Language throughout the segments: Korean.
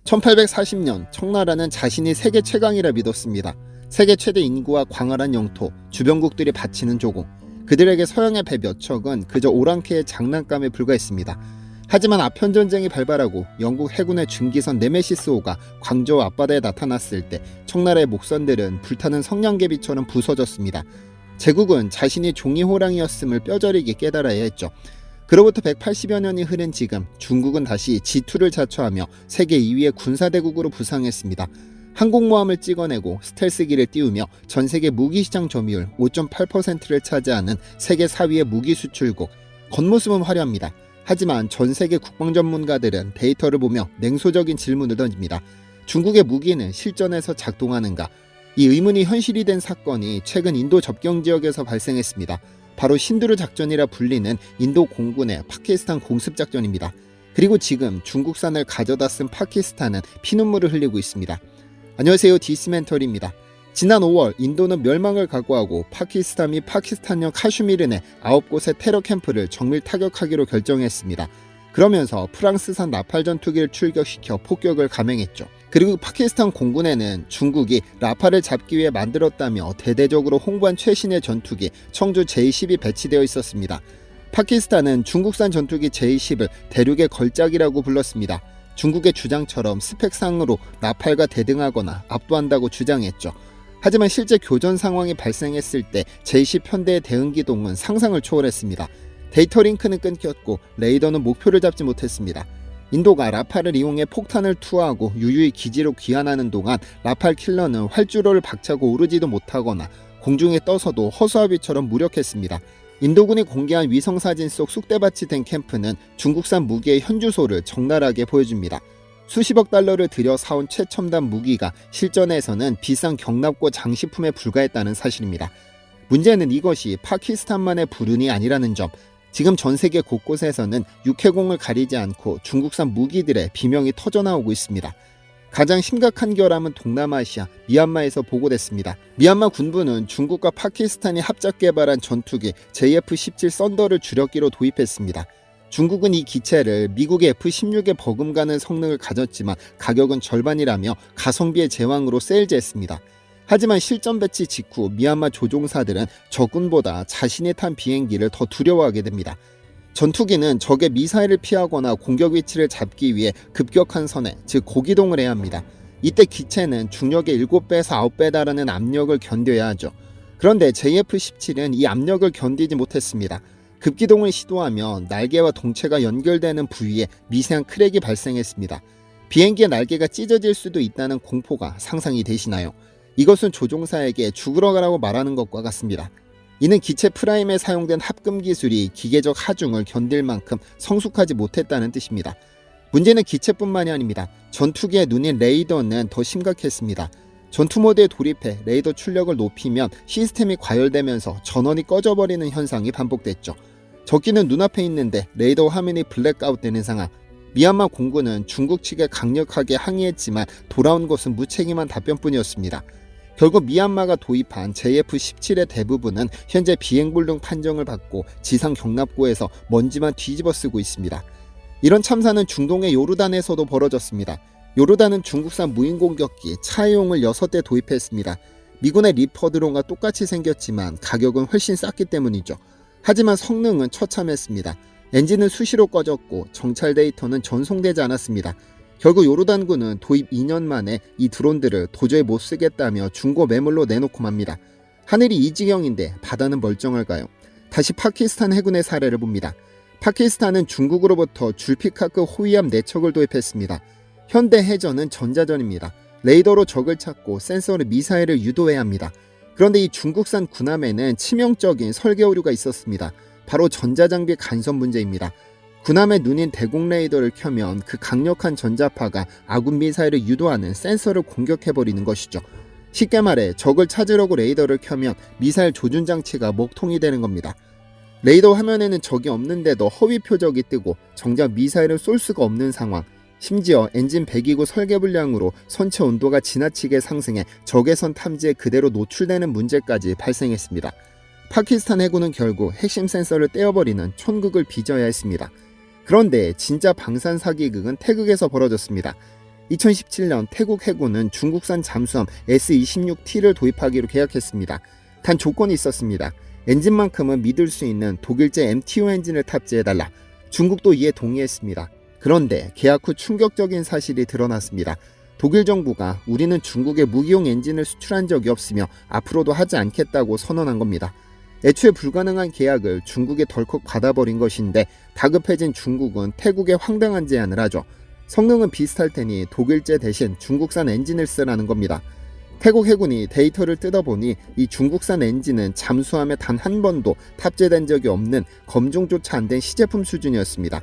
1840년 청나라는 자신이 세계 최강이라 믿었습니다. 세계 최대 인구와 광활한 영토, 주변국들이 바치는 조공, 그들에게 서양의 배 몇 척은 그저 오랑캐의 장난감에 불과했습니다. 하지만 아편전쟁이 발발하고 영국 해군의 중기선 네메시스호가 광저우 앞바다에 나타났을 때 청나라의 목선들은 불타는 성냥개비처럼 부서졌습니다. 제국은 자신이 종이호랑이였음을 뼈저리게 깨달아야 했죠. 그로부터 180여 년이 흐른 지금 중국은 다시 G2를 자처하며 세계 2위의 군사대국으로 부상했습니다. 항공모함을 찍어내고 스텔스기를 띄우며 전세계 무기시장 점유율 5.8%를 차지하는 세계 4위의 무기 수출국. 겉모습은 화려합니다. 하지만 전세계 국방전문가들은 데이터를 보며 냉소적인 질문을 던집니다. 중국의 무기는 실전에서 작동하는가? 이 의문이 현실이 된 사건이 최근 인도 접경지역에서 발생했습니다. 바로 신두르 작전이라 불리는 인도 공군의 파키스탄 공습작전입니다. 그리고 지금 중국산을 가져다 쓴 파키스탄은 피눈물을 흘리고 있습니다. 안녕하세요, 디스멘터리입니다. 지난 5월 인도는 멸망을 각오하고 파키스탄 및 파키스탄형 카슈미르 내 9곳의 테러 캠프를 정밀 타격하기로 결정했습니다. 그러면서 프랑스산 라팔 전투기를 출격시켜 폭격을 감행했죠. 그리고 파키스탄 공군에는 중국이 라팔을 잡기 위해 만들었다며 대대적으로 홍보한 최신의 전투기 청주 J-10이 배치되어 있었습니다. 파키스탄은 중국산 전투기 J-10을 대륙의 걸작이라고 불렀습니다. 중국의 주장처럼 스펙상으로 라팔과 대등하거나 압도한다고 주장했죠. 하지만 실제 교전 상황이 발생했을 때 J-10 편대의 대응 기동은 상상을 초월했습니다. 데이터 링크는 끊겼고 레이더는 목표를 잡지 못했습니다. 인도가 라팔을 이용해 폭탄을 투하하고 유유히 기지로 귀환하는 동안 라팔 킬러는 활주로를 박차고 오르지도 못하거나 공중에 떠서도 허수아비처럼 무력했습니다. 인도군이 공개한 위성사진 속 쑥대밭이 된 캠프는 중국산 무기의 현주소를 적나라하게 보여줍니다. 수십억 달러를 들여 사온 최첨단 무기가 실전에서는 비싼 경납고 장식품에 불과했다는 사실입니다. 문제는 이것이 파키스탄만의 불운이 아니라는 점. 지금 전 세계 곳곳에서는 육해공을 가리지 않고 중국산 무기들의 비명이 터져나오고 있습니다. 가장 심각한 결함은 동남아시아 미얀마에서 보고됐습니다. 미얀마 군부는 중국과 파키스탄이 합작 개발한 전투기 JF-17 썬더를 주력기로 도입했습니다. 중국은 이 기체를 미국의 F-16에 버금가는 성능을 가졌지만 가격은 절반이라며 가성비의 제왕으로 세일즈했습니다. 하지만 실전 배치 직후 미얀마 조종사들은 적군보다 자신이 탄 비행기를 더 두려워하게 됩니다. 전투기는 적의 미사일을 피하거나 공격 위치를 잡기 위해 급격한 선회, 즉 고기동을 해야 합니다. 이때 기체는 중력의 7배에서 9배 달하는 압력을 견뎌야 하죠. 그런데 JF-17은 이 압력을 견디지 못했습니다. 급기동을 시도하며 날개와 동체가 연결되는 부위에 미세한 크랙이 발생했습니다. 비행기의 날개가 찢어질 수도 있다는 공포가 상상이 되시나요? 이것은 조종사에게 죽으러 가라고 말하는 것과 같습니다. 이는 기체 프라임에 사용된 합금 기술이 기계적 하중을 견딜 만큼 성숙하지 못했다는 뜻입니다. 문제는 기체뿐만이 아닙니다. 전투기의 눈인 레이더는 더 심각했습니다. 전투 모드에 돌입해 레이더 출력을 높이면 시스템이 과열되면서 전원이 꺼져버리는 현상이 반복됐죠. 적기는 눈앞에 있는데 레이더 화면이 블랙아웃되는 상황. 미얀마 공군은 중국 측에 강력하게 항의했지만 돌아온 것은 무책임한 답변뿐이었습니다. 결국 미얀마가 도입한 JF-17의 대부분은 현재 비행불능 판정을 받고 지상 경납고에서 먼지만 뒤집어 쓰고 있습니다. 이런 참사는 중동의 요르단에서도 벌어졌습니다. 요르단은 중국산 무인공격기 차이용을 6대 도입했습니다. 미군의 리퍼 드론과 똑같이 생겼지만 가격은 훨씬 쌌기 때문이죠. 하지만 성능은 처참했습니다. 엔진은 수시로 꺼졌고 정찰 데이터는 전송되지 않았습니다. 결국 요르단군은 도입 2년 만에 이 드론들을 도저히 못 쓰겠다며 중고 매물로 내놓고 맙니다. 하늘이 이 지경인데 바다는 멀쩡할까요? 다시 파키스탄 해군의 사례를 봅니다. 파키스탄은 중국으로부터 줄피카급 호위함 4척을 도입했습니다. 현대 해전은 전자전입니다. 레이더로 적을 찾고 센서로 미사일을 유도해야 합니다. 그런데 이 중국산 군함에는 치명적인 설계 오류가 있었습니다. 바로 전자장비 간섭 문제입니다. 군함의 눈인 대공 레이더를 켜면 그 강력한 전자파가 아군 미사일을 유도하는 센서를 공격해버리는 것이죠. 쉽게 말해 적을 찾으려고 레이더를 켜면 미사일 조준 장치가 먹통이 되는 겁니다. 레이더 화면에는 적이 없는데도 허위 표적이 뜨고 정작 미사일을 쏠 수가 없는 상황. 심지어 엔진 배기구 설계 불량으로 선체 온도가 지나치게 상승해 적외선 탐지에 그대로 노출되는 문제까지 발생했습니다. 파키스탄 해군은 결국 핵심 센서를 떼어버리는 촌극을 빚어야 했습니다. 그런데 진짜 방산 사기극은 태극에서 벌어졌습니다. 2017년 태국 해군은 중국산 잠수함 S-26T를 도입하기로 계약했습니다. 단 조건이 있었습니다. 엔진만큼은 믿을 수 있는 독일제 MTO 엔진을 탑재해달라. 중국도 이에 동의했습니다. 그런데 계약 후 충격적인 사실이 드러났습니다. 독일 정부가 우리는 중국에 무기용 엔진을 수출한 적이 없으며 앞으로도 하지 않겠다고 선언한 겁니다. 애초에 불가능한 계약을 중국에 덜컥 받아버린 것인데 다급해진 중국은 태국에 황당한 제안을 하죠. 성능은 비슷할 테니 독일제 대신 중국산 엔진을 쓰라는 겁니다. 태국 해군이 데이터를 뜯어보니 이 중국산 엔진은 잠수함에 단 한 번도 탑재된 적이 없는 검증조차 안 된 시제품 수준이었습니다.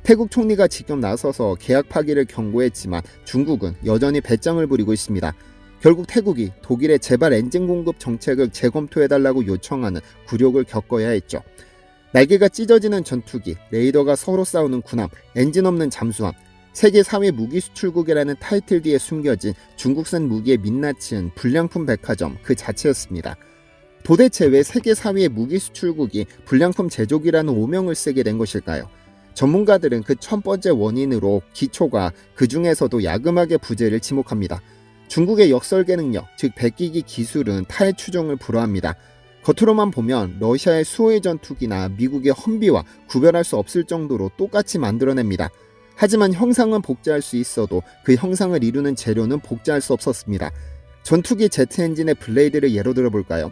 태국 총리가 직접 나서서 계약 파기를 경고했지만 중국은 여전히 배짱을 부리고 있습니다. 결국 태국이 독일의 제발 엔진 공급 정책을 재검토해달라고 요청하는 굴욕을 겪어야 했죠. 날개가 찢어지는 전투기, 레이더가 서로 싸우는 군함, 엔진 없는 잠수함, 세계 4위 무기 수출국이라는 타이틀 뒤에 숨겨진 중국산 무기의 민낯은 불량품 백화점 그 자체였습니다. 도대체 왜 세계 4위의 무기 수출국이 불량품 제조기라는 오명을 쓰게 된 것일까요? 전문가들은 그 첫 번째 원인으로 기초가 그 중에서도 야금하게 부재를 지목합니다. 중국의 역설계 능력, 즉 백기기 기술은 타의 추종을 불허합니다. 겉으로만 보면 러시아의 수호의 전투기나 미국의 험비와 구별할 수 없을 정도로 똑같이 만들어냅니다. 하지만 형상은 복제할 수 있어도 그 형상을 이루는 재료는 복제할 수 없었습니다. 전투기 제트 엔진의 블레이드를 예로 들어볼까요?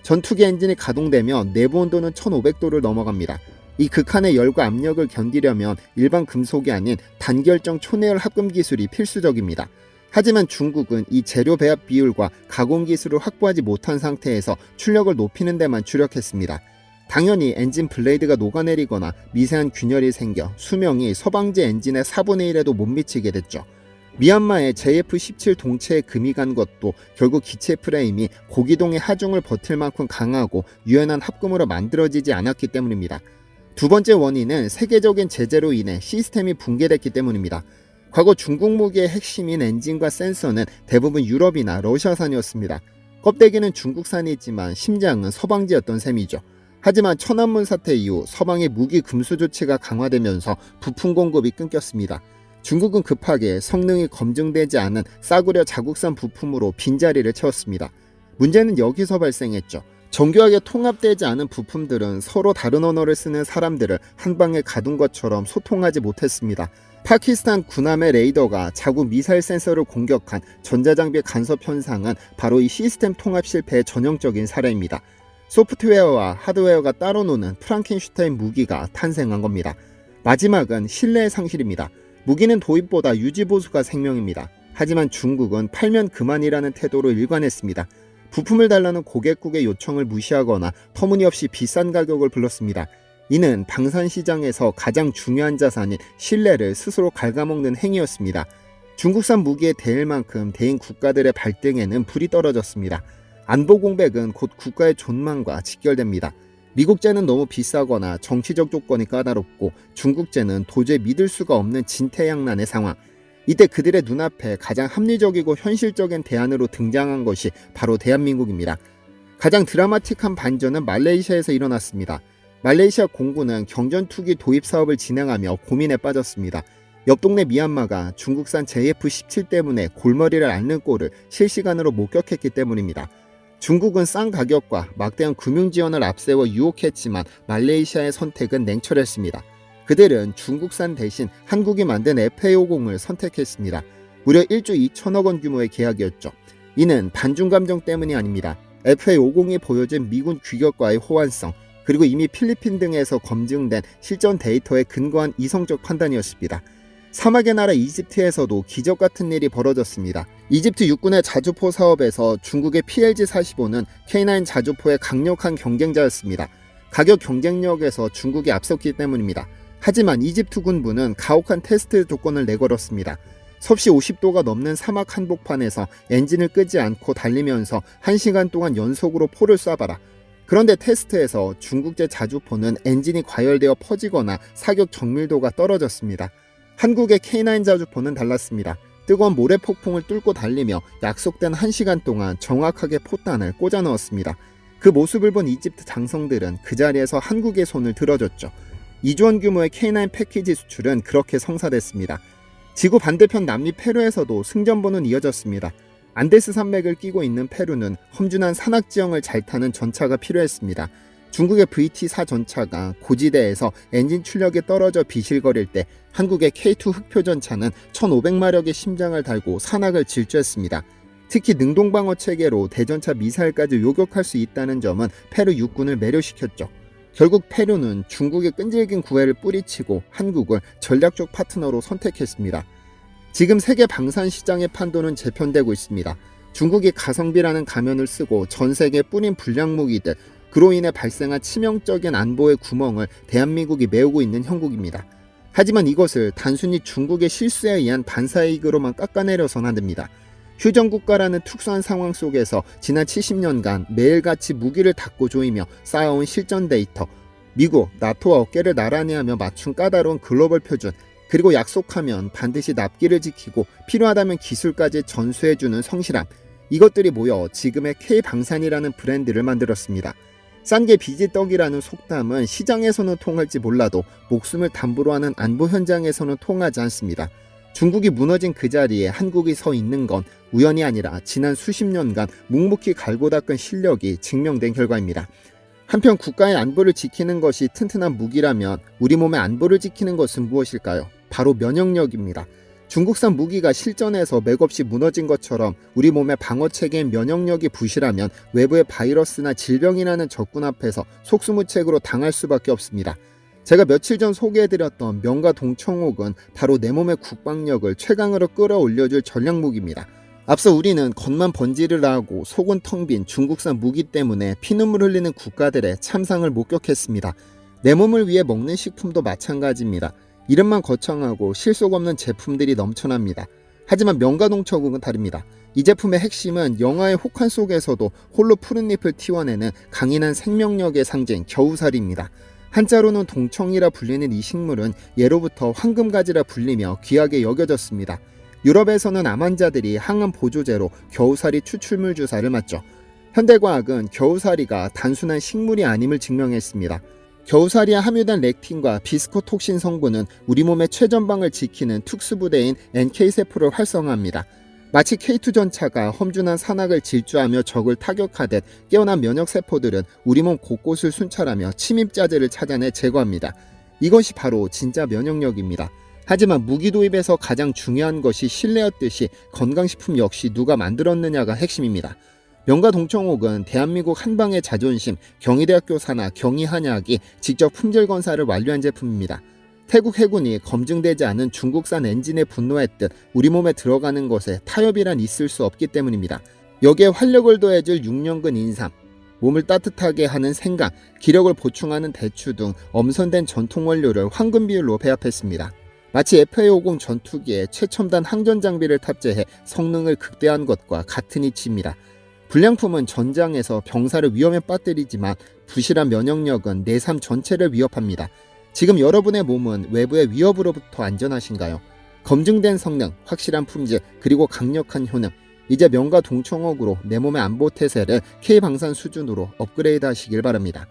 전투기 엔진이 가동되면 내부 온도는 1500도를 넘어갑니다. 이 극한의 열과 압력을 견디려면 일반 금속이 아닌 단결정 초내열 합금 기술이 필수적입니다. 하지만 중국은 이 재료 배합 비율과 가공 기술을 확보하지 못한 상태에서 출력을 높이는 데만 주력했습니다. 당연히 엔진 블레이드가 녹아내리거나 미세한 균열이 생겨 수명이 서방제 엔진의 4분의 1에도 못 미치게 됐죠. 미얀마의 JF-17 동체에 금이 간 것도 결국 기체 프레임이 고기동의 하중을 버틸 만큼 강하고 유연한 합금으로 만들어지지 않았기 때문입니다. 두 번째 원인은 세계적인 제재로 인해 시스템이 붕괴됐기 때문입니다. 과거 중국 무기의 핵심인 엔진과 센서는 대부분 유럽이나 러시아산이었습니다. 껍데기는 중국산이지만 심장은 서방제였던 셈이죠. 하지만 천안문 사태 이후 서방의 무기 금수 조치가 강화되면서 부품 공급이 끊겼습니다. 중국은 급하게 성능이 검증되지 않은 싸구려 자국산 부품으로 빈자리를 채웠습니다. 문제는 여기서 발생했죠. 정교하게 통합되지 않은 부품들은 서로 다른 언어를 쓰는 사람들을 한 방에 가둔 것처럼 소통하지 못했습니다. 파키스탄 군함의 레이더가 자국 미사일 센서를 공격한 전자장비 간섭 현상은 바로 이 시스템 통합 실패의 전형적인 사례입니다. 소프트웨어와 하드웨어가 따로 노는 프랑켄슈타인 무기가 탄생한 겁니다. 마지막은 신뢰의 상실입니다. 무기는 도입보다 유지보수가 생명입니다. 하지만 중국은 팔면 그만이라는 태도로 일관했습니다. 부품을 달라는 고객국의 요청을 무시하거나 터무니없이 비싼 가격을 불렀습니다. 이는 방산시장에서 가장 중요한 자산인 신뢰를 스스로 갉아먹는 행위였습니다. 중국산 무기에 대일 만큼 대인 국가들의 발등에는 불이 떨어졌습니다. 안보 공백은 곧 국가의 존망과 직결됩니다. 미국제는 너무 비싸거나 정치적 조건이 까다롭고 중국제는 도저히 믿을 수가 없는 진퇴양난의 상황. 이때 그들의 눈앞에 가장 합리적이고 현실적인 대안으로 등장한 것이 바로 대한민국입니다. 가장 드라마틱한 반전은 말레이시아에서 일어났습니다. 말레이시아 공군은 경전투기 도입 사업을 진행하며 고민에 빠졌습니다. 옆 동네 미얀마가 중국산 JF-17 때문에 골머리를 앓는 꼴을 실시간으로 목격했기 때문입니다. 중국은 싼 가격과 막대한 금융 지원을 앞세워 유혹했지만 말레이시아의 선택은 냉철했습니다. 그들은 중국산 대신 한국이 만든 FA50을 선택했습니다. 무려 1조 2천억 원 규모의 계약이었죠. 이는 반중 감정 때문이 아닙니다. FA50이 보여준 미군 규격과의 호환성, 그리고 이미 필리핀 등에서 검증된 실전 데이터에 근거한 이성적 판단이었습니다. 사막의 나라 이집트에서도 기적 같은 일이 벌어졌습니다. 이집트 육군의 자주포 사업에서 중국의 PLG-45는 K9 자주포의 강력한 경쟁자였습니다. 가격 경쟁력에서 중국이 앞섰기 때문입니다. 하지만 이집트 군부는 가혹한 테스트 조건을 내걸었습니다. 섭씨 50도가 넘는 사막 한복판에서 엔진을 끄지 않고 달리면서 1시간 동안 연속으로 포를 쏴봐라. 그런데 테스트에서 중국제 자주포는 엔진이 과열되어 퍼지거나 사격 정밀도가 떨어졌습니다. 한국의 K9 자주포는 달랐습니다. 뜨거운 모래폭풍을 뚫고 달리며 약속된 1시간 동안 정확하게 포탄을 꽂아 넣었습니다. 그 모습을 본 이집트 장성들은 그 자리에서 한국의 손을 들어줬죠. 2조 원 규모의 K9 패키지 수출은 그렇게 성사됐습니다. 지구 반대편 남미 페루에서도 승전보는 이어졌습니다. 안데스 산맥을 끼고 있는 페루는 험준한 산악지형을 잘 타는 전차가 필요했습니다. 중국의 VT-4 전차가 고지대에서 엔진 출력이 떨어져 비실거릴 때 한국의 K2 흑표 전차는 1500마력의 심장을 달고 산악을 질주했습니다. 특히 능동방어 체계로 대전차 미사일까지 요격할 수 있다는 점은 페루 육군을 매료시켰죠. 결국 페루는 중국의 끈질긴 구애를 뿌리치고 한국을 전략적 파트너로 선택했습니다. 지금 세계 방산 시장의 판도는 재편되고 있습니다. 중국이 가성비라는 가면을 쓰고 전 세계에 뿌린 불량 무기들, 그로 인해 발생한 치명적인 안보의 구멍을 대한민국이 메우고 있는 형국입니다. 하지만 이것을 단순히 중국의 실수에 의한 반사이익으로만 깎아내려선 안 됩니다. 휴전국가라는 특수한 상황 속에서 지난 70년간 매일같이 무기를 닦고 조이며 쌓아온 실전 데이터, 미국, 나토와 어깨를 나란히 하며 맞춘 까다로운 글로벌 표준, 그리고 약속하면 반드시 납기를 지키고 필요하다면 기술까지 전수해주는 성실함, 이것들이 모여 지금의 K방산이라는 브랜드를 만들었습니다. 싼 게 빚이 떡이라는 속담은 시장에서는 통할지 몰라도 목숨을 담보로 하는 안보 현장에서는 통하지 않습니다. 중국이 무너진 그 자리에 한국이 서 있는 건 우연이 아니라 지난 수십 년간 묵묵히 갈고 닦은 실력이 증명된 결과입니다. 한편 국가의 안보를 지키는 것이 튼튼한 무기라면 우리 몸의 안보를 지키는 것은 무엇일까요? 바로 면역력입니다. 중국산 무기가 실전에서 맥없이 무너진 것처럼 우리 몸의 방어체계인 면역력이 부실하면 외부의 바이러스나 질병이라는 적군 앞에서 속수무책으로 당할 수밖에 없습니다. 제가 며칠 전 소개해드렸던 명가 동청옥은 바로 내 몸의 국방력을 최강으로 끌어올려줄 전략무기입니다. 앞서 우리는 겉만 번지르르 하고 속은 텅 빈 중국산 무기 때문에 피눈물 흘리는 국가들의 참상을 목격했습니다. 내 몸을 위해 먹는 식품도 마찬가지입니다. 이름만 거창하고 실속 없는 제품들이 넘쳐납니다. 하지만 명가동청옥은 다릅니다. 이 제품의 핵심은 영화의 혹한 속에서도 홀로 푸른 잎을 틔워내는 강인한 생명력의 상징 겨우살입니다. 한자로는 동청이라 불리는 이 식물은 예로부터 황금가지라 불리며 귀하게 여겨졌습니다. 유럽에서는 암 환자들이 항암 보조제로 겨우살이 추출물 주사를 맞죠. 현대과학은 겨우살이가 단순한 식물이 아님을 증명했습니다. 겨우살이에 함유된 렉틴과 비스코톡신 성분은 우리 몸의 최전방을 지키는 특수부대인 NK세포를 활성화합니다. 마치 K2 전차가 험준한 산악을 질주하며 적을 타격하듯 깨어난 면역세포들은 우리 몸 곳곳을 순찰하며 침입자들을 찾아내 제거합니다. 이것이 바로 진짜 면역력입니다. 하지만 무기 도입에서 가장 중요한 것이 신뢰였듯이 건강식품 역시 누가 만들었느냐가 핵심입니다. 명가동청옥은 대한민국 한방의 자존심 경희대학교 산하 경희한약이 직접 품질 검사를 완료한 제품입니다. 태국 해군이 검증되지 않은 중국산 엔진에 분노했듯 우리 몸에 들어가는 것에 타협이란 있을 수 없기 때문입니다. 여기에 활력을 더해줄 6년근 인삼, 몸을 따뜻하게 하는 생강, 기력을 보충하는 대추 등 엄선된 전통 원료를 황금 비율로 배합했습니다. 마치 FA-50 전투기에 최첨단 항전 장비를 탑재해 성능을 극대화한 것과 같은 이치입니다. 불량품은 전장에서 병사를 위험에 빠뜨리지만 부실한 면역력은 내 삶 전체를 위협합니다. 지금 여러분의 몸은 외부의 위협으로부터 안전하신가요? 검증된 성능, 확실한 품질, 그리고 강력한 효능. 이제 명가 동청옥으로 내 몸의 안보 태세를 K방산 수준으로 업그레이드 하시길 바랍니다.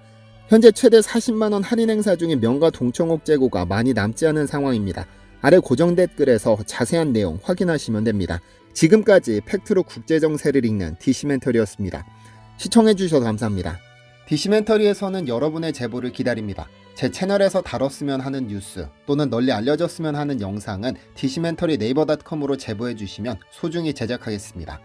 현재 최대 40만원 할인 행사 중인 명가 동청옥 재고가 많이 남지 않은 상황입니다. 아래 고정 댓글에서 자세한 내용 확인하시면 됩니다. 지금까지 팩트로 국제정세를 읽는 DC멘터리였습니다. 시청해주셔서 감사합니다. DC멘터리에서는 여러분의 제보를 기다립니다. 제 채널에서 다뤘으면 하는 뉴스 또는 널리 알려졌으면 하는 영상은 DC멘터리 네이버.com으로 제보해주시면 소중히 제작하겠습니다.